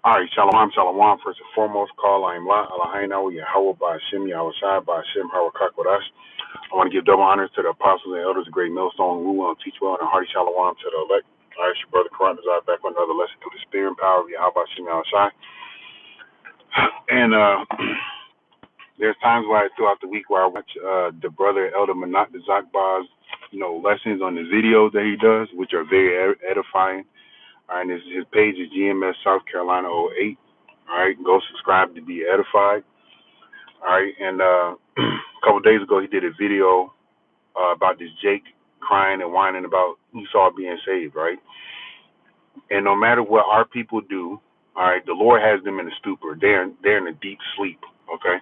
All right, shalom, shalom. First and foremost, call I am La Alahaina, Yahweh by Hashem, Yahushai by Hashem, Hawakakwadash. I want to give double honors to the apostles and elders, the great millstone, who will teach well, and a hearty shalom to the elect. All right, your brother Karan is back with another lesson through the spirit and power of Yahweh by Hashem, Yahushai. And there's times where throughout the week where I watch the brother Elder Manat the Zakbaz, lessons on the videos that he does, which are very edifying. All right, and his page is GMS South Carolina 08. All right, go subscribe to be edified. All right, and a couple days ago he did a video about this Jake crying and whining about Esau being saved, right? And no matter what our people do, all right, the Lord has them in a stupor. They're in a deep sleep, okay?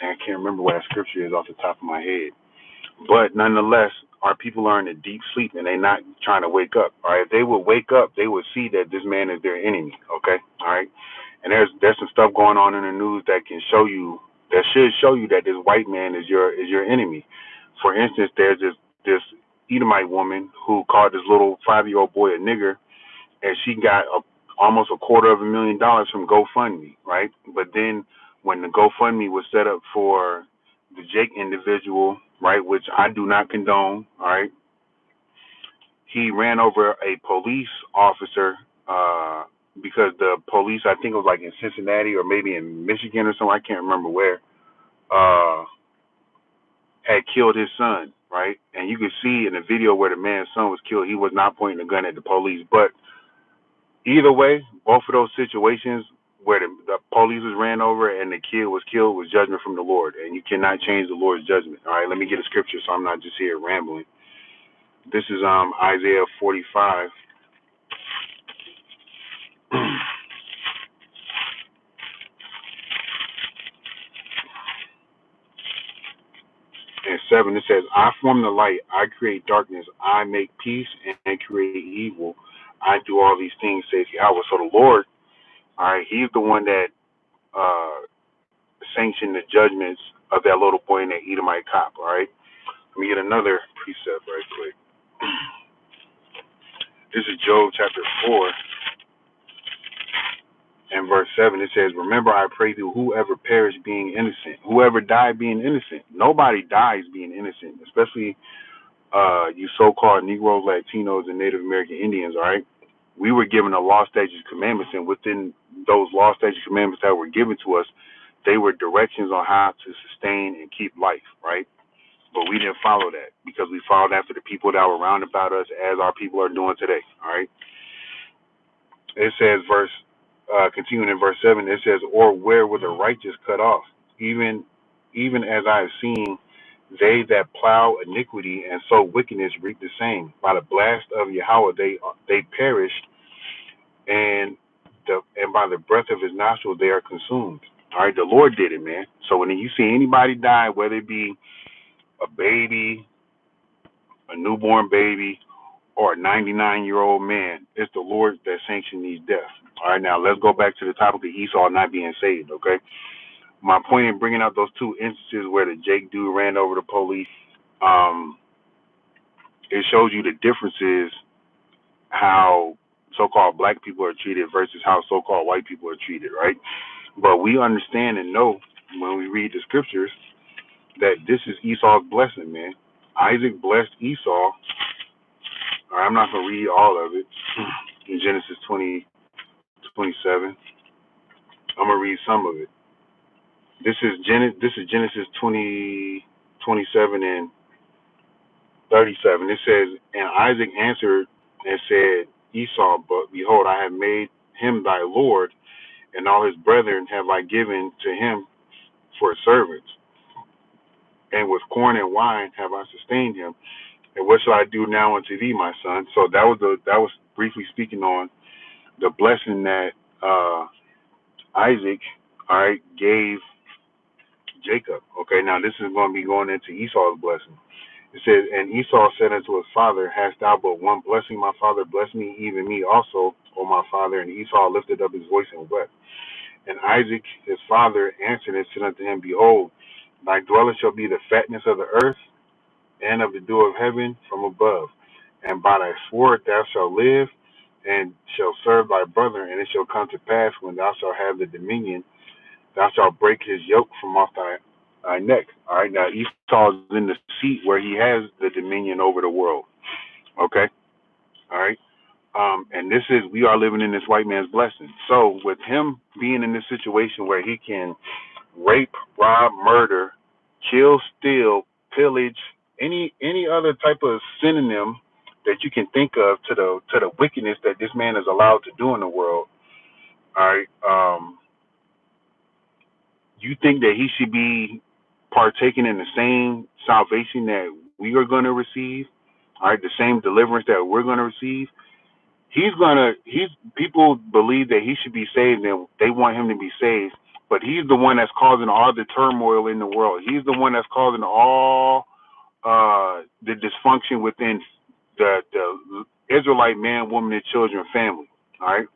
And I can't remember what that scripture is off the top of my head. But nonetheless, our people are in a deep sleep and they're not trying to wake up. All right. If they would wake up, they would see that this man is their enemy. Okay. All right. And there's some stuff going on in the news that should show you that this white man is your enemy. For instance, there's this Edomite woman who called this little 5-year-old boy a nigger, and she got almost $250,000 from GoFundMe, right? But then when the GoFundMe was set up for the Jake individual, right, which I do not condone, all right, he ran over a police officer because the police, I think it was like in Cincinnati or maybe in Michigan or something, I can't remember where, had killed his son, right? And you can see in the video where the man's son was killed, he was not pointing a gun at the police. But either way, both of those situations where the police was ran over and the kid was killed was judgment from the Lord, and you cannot change the Lord's judgment. All right, let me get a scripture so I'm not just here rambling. This is Isaiah 45. And 7, it says, I form the light, I create darkness, I make peace and create evil. I do all these things, says Yahweh. So the Lord, all right, he's the one that sanctioned the judgments of that little boy in that Edomite cop, all right? Let me get another precept right quick. This is Job chapter 4 and verse 7. It says, remember, I pray thee, whoever perished being innocent, whoever died being innocent. Nobody dies being innocent, especially you so-called Negroes, Latinos, and Native American Indians, all right? We were given the law, statutes, commandments, and within those law, statutes, commandments that were given to us, they were directions on how to sustain and keep life, right? But we didn't follow that because we followed after the people that were round about us, as our people are doing today, all right? It says, continuing in verse 7, it says, or where were the righteous cut off? Even as I have seen, they that plow iniquity and sow wickedness reap the same. By the blast of Yahweh they perished, and by the breath of his nostrils they are consumed. All right, the Lord did it, man. So when you see anybody die, whether it be a baby, a newborn baby, or a 99-year-old man, it's the Lord that sanctioned these deaths. All right, now let's go back to the topic of Esau not being saved, okay? My point in bringing out those two instances where the Jake dude ran over the police, it shows you the differences how so-called black people are treated versus how so-called white people are treated, right? But we understand and know when we read the scriptures that this is Esau's blessing, man. Isaac blessed Esau. All right, I'm not going to read all of it in Genesis 20:27. I'm going to read some of it. This is Genesis 20:27 and 37. It says, and Isaac answered and said, Esau, but behold, I have made him thy Lord, and all his brethren have I given to him for servants. And with corn and wine have I sustained him. And what shall I do now unto thee, my son? So that was briefly speaking on the blessing that Isaac, all right, gave Jacob. Okay, now this is going to be going into Esau's blessing. It says, and Esau said unto his father, hast thou but one blessing, my father? Bless me, even me also, O my father. And Esau lifted up his voice and wept. And Isaac his father answered and said unto him, behold, thy dwelling shall be the fatness of the earth and of the dew of heaven from above. And by thy sword thou shalt live, and shall serve thy brother, and it shall come to pass when thou shalt have the dominion, thou shalt break his yoke from off thy neck. All right, now Esau is in the seat where he has the dominion over the world. Okay, all right. And this is, we are living in this white man's blessing. So with him being in this situation where he can rape, rob, murder, kill, steal, pillage, any other type of synonym that you can think of to the wickedness that this man is allowed to do in the world. All right. You think that he should be partaking in the same salvation that we are going to receive? All right, the same deliverance that we're going to receive. He's people believe that he should be saved and they want him to be saved, but he's the one that's causing all the turmoil in the world. He's the one that's causing all the dysfunction within the Israelite man, woman, and children family. All right,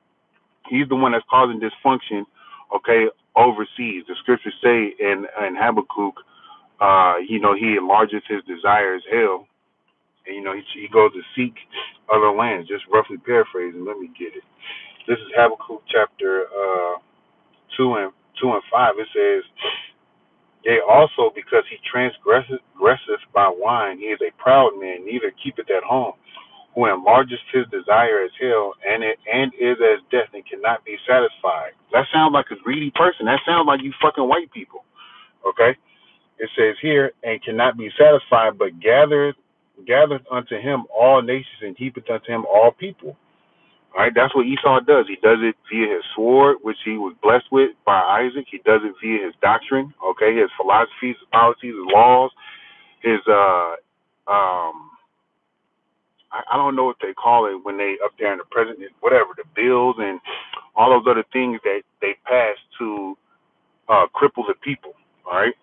he's the one that's causing dysfunction. Okay, overseas. The scriptures say in Habakkuk, he enlarges his desires hell, and he goes to seek other lands. Just roughly paraphrasing. Let me get it. This is Habakkuk chapter 2 and 5. It says, "Yea, also because he transgresseth by wine, he is a proud man, neither keepeth at home, who enlargeth his desire as hell, and is as death, and cannot be satisfied." That sounds like a greedy person. That sounds like you fucking white people. Okay? It says here, "And cannot be satisfied, but gathereth unto him all nations, and heapeth unto him all people." All right, that's what Esau does. He does it via his sword, which he was blessed with by Isaac. He does it via his doctrine, okay, his philosophies, his policies, his laws, his I don't know what they call it when they up there in the president, whatever, the bills and all those other things that they pass to cripple the people. All right,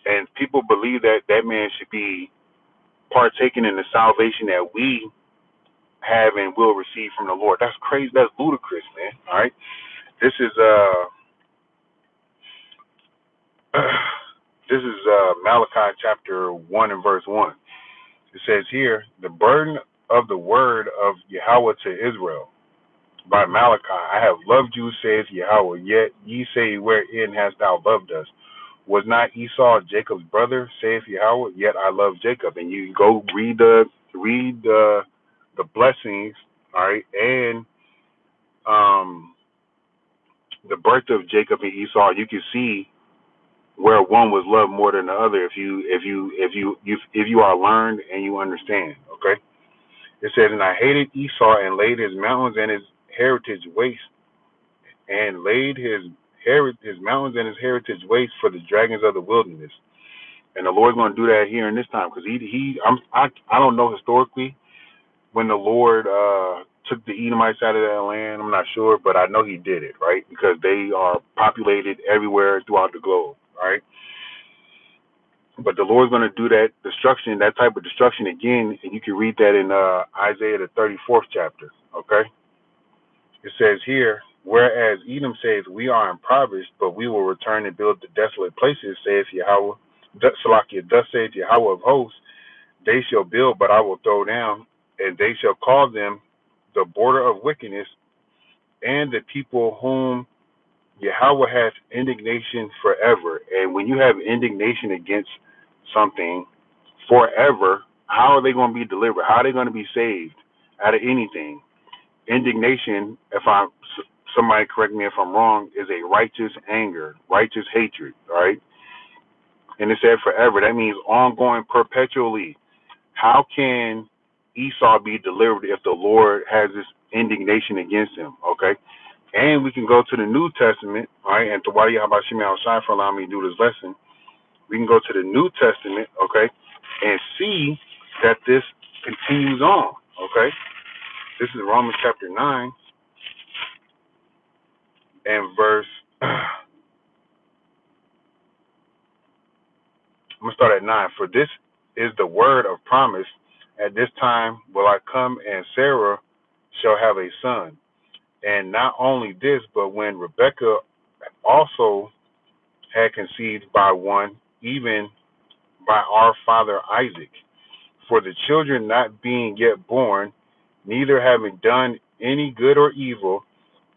and people believe that that man should be partaking in the salvation that we have and will receive from the Lord. That's crazy. That's ludicrous, man. All right. This is this is Malachi chapter 1 and verse 1. It says here, "The burden of the word of Yahweh to Israel by Malachi. I have loved you, says Yahweh. Yet ye say, wherein hast thou loved us? Was not Esau Jacob's brother, saith Yahweh? Yet I love Jacob." And you go read the blessings, all right, and the birth of Jacob and Esau. You can see where one was loved more than the other if you are learned and you understand. Okay. It says, "And I hated Esau and laid his mountains and his heritage waste, and laid his mountains and his heritage waste for the dragons of the wilderness." And the Lord's going to do that here in this time, because I don't know historically when the Lord took the Edomites out of that land. I'm not sure, but I know He did it, right? Because they are populated everywhere throughout the globe, right? But the Lord's going to do that destruction, that type of destruction again, and you can read that in Isaiah the 34th chapter. Okay, it says here, "Whereas Edom says, we are impoverished, but we will return and build the desolate places, saith Yahweh. Salakia, thus saith Yahweh of hosts, they shall build, but I will throw down, and they shall call them the border of wickedness, and the people whom Yahweh has indignation forever." And when you have indignation against something forever, how are they going to be delivered? How are they going to be saved out of anything? Indignation, somebody correct me if I'm wrong, is a righteous anger, righteous hatred, all right? And it said forever. That means ongoing, perpetually. How can Esau be delivered if the Lord has this indignation against him? Okay. And we can go to the New Testament, all right? And to Wadi Habashim outside for allowing me to do this lesson. We can go to the New Testament, okay, and see that this continues on, okay? This is Romans chapter 9 and verse, I'm going to start at 9. "For this is the word of promise. At this time will I come, and Sarah shall have a son. And not only this, but when Rebekah also had conceived by one, even by our father Isaac. For the children not being yet born, neither having done any good or evil,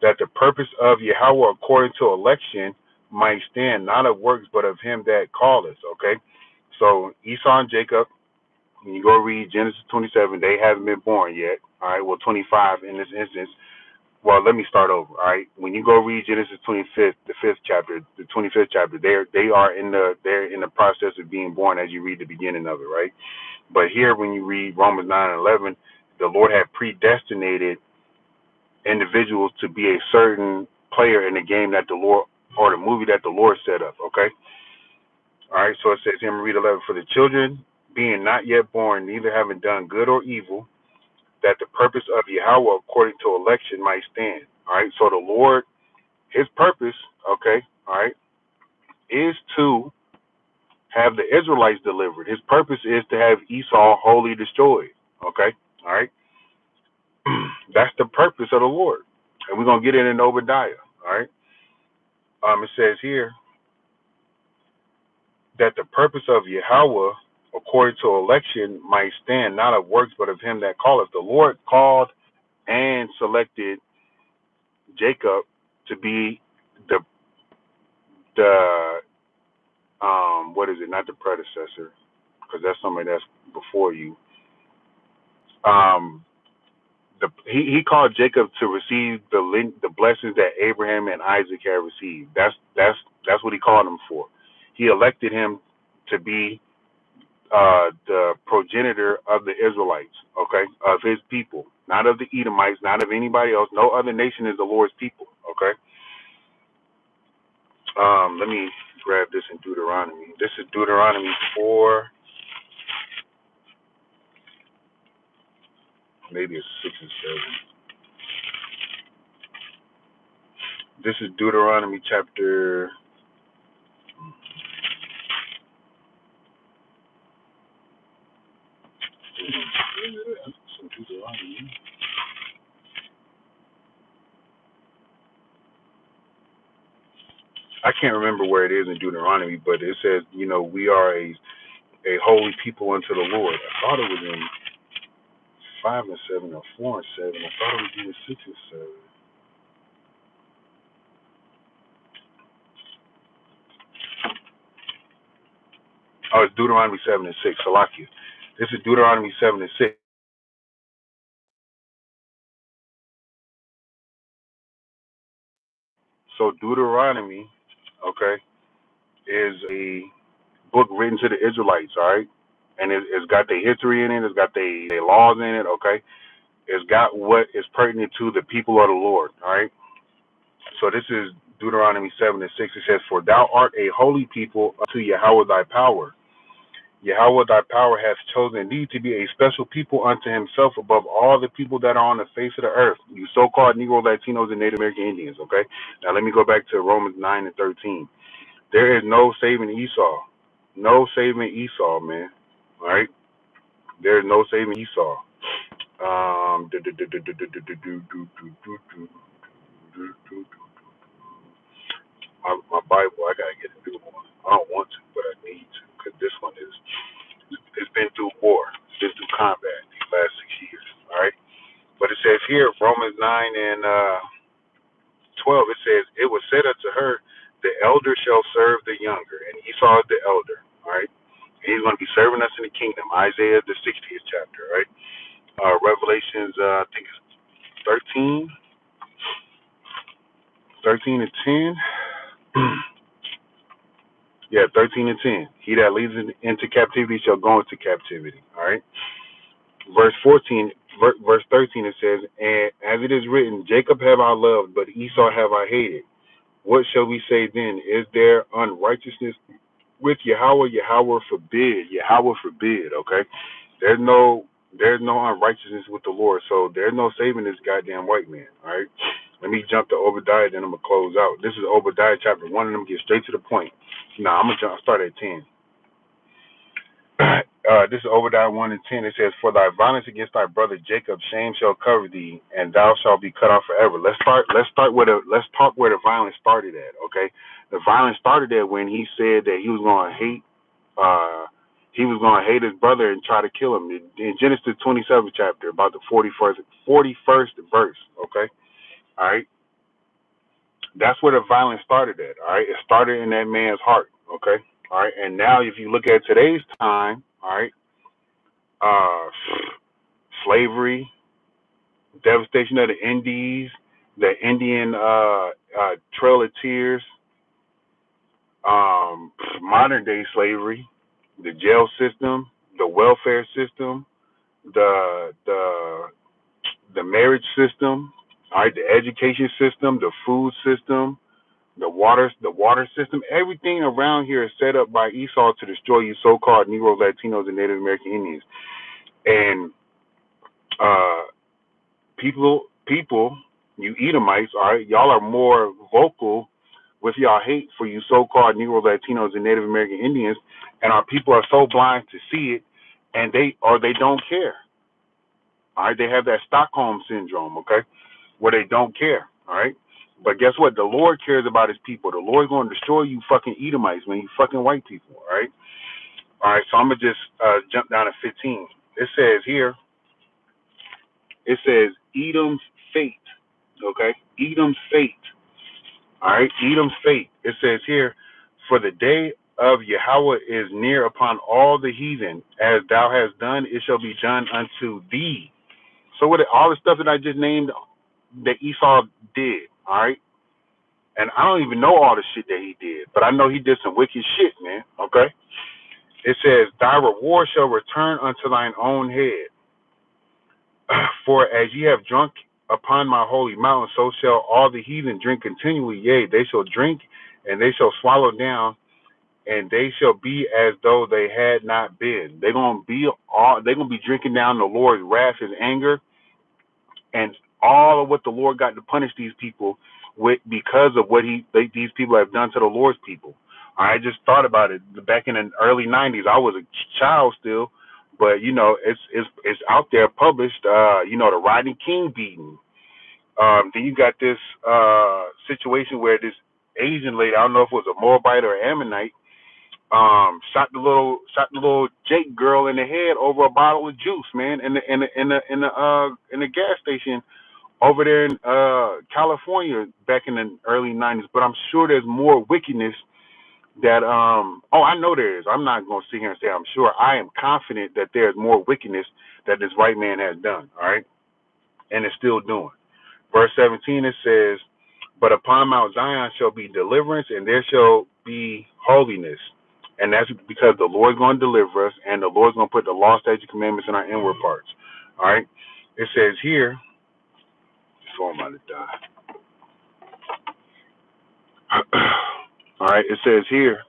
that the purpose of Yahweh according to election might stand, not of works, but of him that called us. Okay? So Esau and Jacob, when you go read Genesis 27, they haven't been born yet. All right, well, 25 in this instance. Well, let me start over. All right, when you go read Genesis 25th, the 5th chapter, the 25th chapter, they're in the process of being born as you read the beginning of it, right? But here, when you read Romans 9 and 11, the Lord had predestinated individuals to be a certain player in the game that the Lord, or the movie that the Lord set up. Okay. All right. So it says here in read 11, for the children being not yet born, neither having done good or evil, that the purpose of Yahweh according to election might stand. All right. So the Lord, his purpose, okay, all right, is to have the Israelites delivered. His purpose is to have Esau wholly destroyed. Okay. All right. That's the purpose of the Lord. And we're going to get it in Obadiah. All right. It says here that the purpose of Yahweh according to election might stand, not of works, but of him that calleth. The Lord called and selected Jacob to be the what is it? Not the predecessor, because that's somebody that's before you. He called Jacob to receive the blessings that Abraham and Isaac had received. That's what he called him for. He elected him to be the progenitor of the Israelites, okay, of his people, not of the Edomites, not of anybody else. No other nation is the Lord's people, okay. Let me grab this in Deuteronomy. This is Deuteronomy 4, maybe it's 6 and 7. This is Deuteronomy chapter. I can't remember where it is in Deuteronomy, but it says, we are a holy people unto the Lord. I thought it was in 5 and 7 or 4 and 7. I thought it was in 6 and 7. Oh, it's Deuteronomy 7 and 6. Salakia. This is Deuteronomy 7 and 6. So Deuteronomy, okay, is a book written to the Israelites, all right? And it's got their history in it. It's got their laws in it, okay? It's got what is pertinent to the people of the Lord, all right? So this is Deuteronomy 7 and 6. It says, for thou art a holy people unto Yahweh thy power. Yahweh thy power hath chosen thee to be a special people unto himself above all the people that are on the face of the earth. You so-called Negro, Latinos, and Native American Indians, okay? Now let me go back to Romans 9 and 13. There is no saving Esau. No saving Esau, man. All right? There is no saving Esau. My Bible, I gotta get a new one. I don't want to, but I need to, because this one it's been through war. It's been through combat these last 6 years. All right? But it says here, Romans 9 and 12, it says, it was said unto her, the elder shall serve the younger. And Esau is the elder. All right? And he's going to be serving us in the kingdom. Isaiah, the 60th chapter, right? Revelations, I think it's 13 and 10. Yeah, 13 and 10. He that leads into captivity shall go into captivity. All right? Verse 14, verse 13, it says, and as it is written, Jacob have I loved, but Esau have I hated. What shall we say then? Is there unrighteousness with Yahweh? Yahweh forbid. Yahweh forbid, okay? There's no unrighteousness with the Lord, so there's no saving this goddamn white man, all right? Let me jump to Obadiah, then I'm going to close out. This is Obadiah chapter 1, and I'm going to get straight to the point. Now, I'm going to start at 10. This is Obadiah 1 and 10. It says, for thy violence against thy brother Jacob, shame shall cover thee, and thou shalt be cut off forever. Let's talk where the violence started at, okay? The violence started at when he said that he was going to hate he was going to hate his brother and try to kill him. In Genesis 27th chapter, about the 41st verse, okay? All right? That's where the violence started at, all right? It started in that man's heart, okay? All right? And now if you look at today's time, all right, uh, slavery, devastation of the Indies, the Indian Trail of Tears, modern day slavery, the jail system, the welfare system, the marriage system, all right, the education system, the food system, the water system. Everything around here is set up by Esau to destroy you, so-called Negroes, Latinos, and Native American Indians. And uh, people, you Edomites, all right, y'all are more vocal with y'all hate for you so-called Negroes, Latinos, and Native American Indians, and our people are so blind to see it, and they don't care. All right, they have that Stockholm syndrome, okay, where they don't care. All right, but guess what? The Lord cares about His people. The Lord's going to destroy you, fucking Edomites, man. You fucking white people. All right. All right. So I'm gonna just jump down to 15. It says here. It says Edom's fate. Okay, Edom's fate. All right, Edom's fate. It says here, for the day of Yahweh is near upon all the heathen, as thou hast done, it shall be done unto thee. So what all the stuff that I just named that Esau did, all right? And I don't even know all the shit that he did, but I know he did some wicked shit, man, okay? It says, thy reward shall return unto thine own head. For as ye have drunk upon my holy mountain, so shall all the heathen drink continually. Yea, they shall drink, and they shall swallow down, and they shall be as though they had not been. They're gonna be drinking down the Lord's wrath and anger, and all of what the Lord got to punish these people with because of what these people have done to the Lord's people. I just thought about it back in the early '90s. I was a child still, but you know it's out there published. You know, the Rodney King beating. Then you got this situation where this Asian lady, I don't know if it was a Moabite or Ammonite, shot the little Jake girl in the head over a bottle of juice, man, in the gas station over there in California back in the early '90s. But I'm sure there's more wickedness that I know there is. I'm not gonna sit here and say I'm sure. I am confident that there's more wickedness that this white man has done, all right, and is still doing. Verse 17, it says, but upon Mount Zion shall be deliverance, and there shall be holiness. And that's because the Lord's going to deliver us, and the Lord's going to put the law, statutes, commandments in our inward parts. All right? It says here, before I'm about to die. All right, it says here,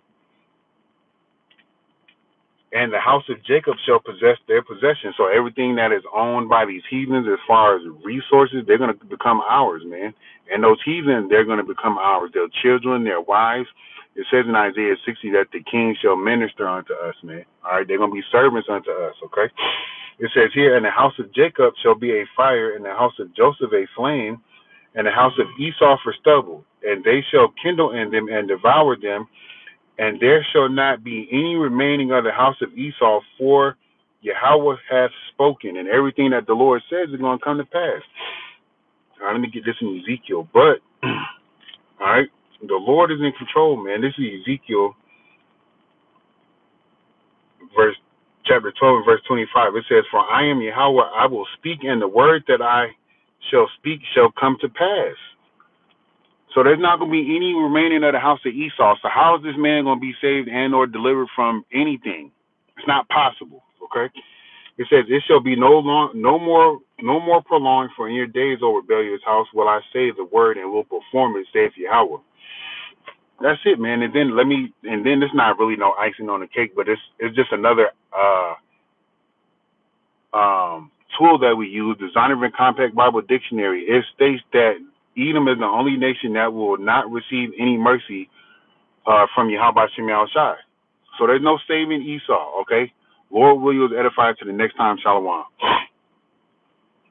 and the house of Jacob shall possess their possession. So everything that is owned by these heathens as far as resources, they're going to become ours, man. And those heathens, they're going to become ours. Their children, their wives. It says in Isaiah 60 that the king shall minister unto us, man. All right, they're going to be servants unto us, okay? It says here, and the house of Jacob shall be a fire, and the house of Joseph a flame, and the house of Esau for stubble. And they shall kindle in them and devour them, and there shall not be any remaining of the house of Esau, for Yahweh hath spoken, and everything that the Lord says is going to come to pass. All right, let me get this in Ezekiel. But, all right, the Lord is in control, man. This is Ezekiel, chapter 12, and verse 25. It says, for I am Yahweh, I will speak, and the word that I shall speak shall come to pass. So there's not going to be any remaining of the house of Esau. So how is this man going to be saved and or delivered from anything? It's not possible. Okay. It says, it shall be no more prolonged, for in your days, O rebellious house, will I say the word and will perform it, saith Yahweh. That's it, man. And then it's not really no icing on the cake, but it's just another tool that we use, the Zondervan Compact Bible Dictionary. It states that Edom is the only nation that will not receive any mercy from Yahweh Shem Shai. So there's no saving Esau, okay? Lord will use edify to the next time. Shalom.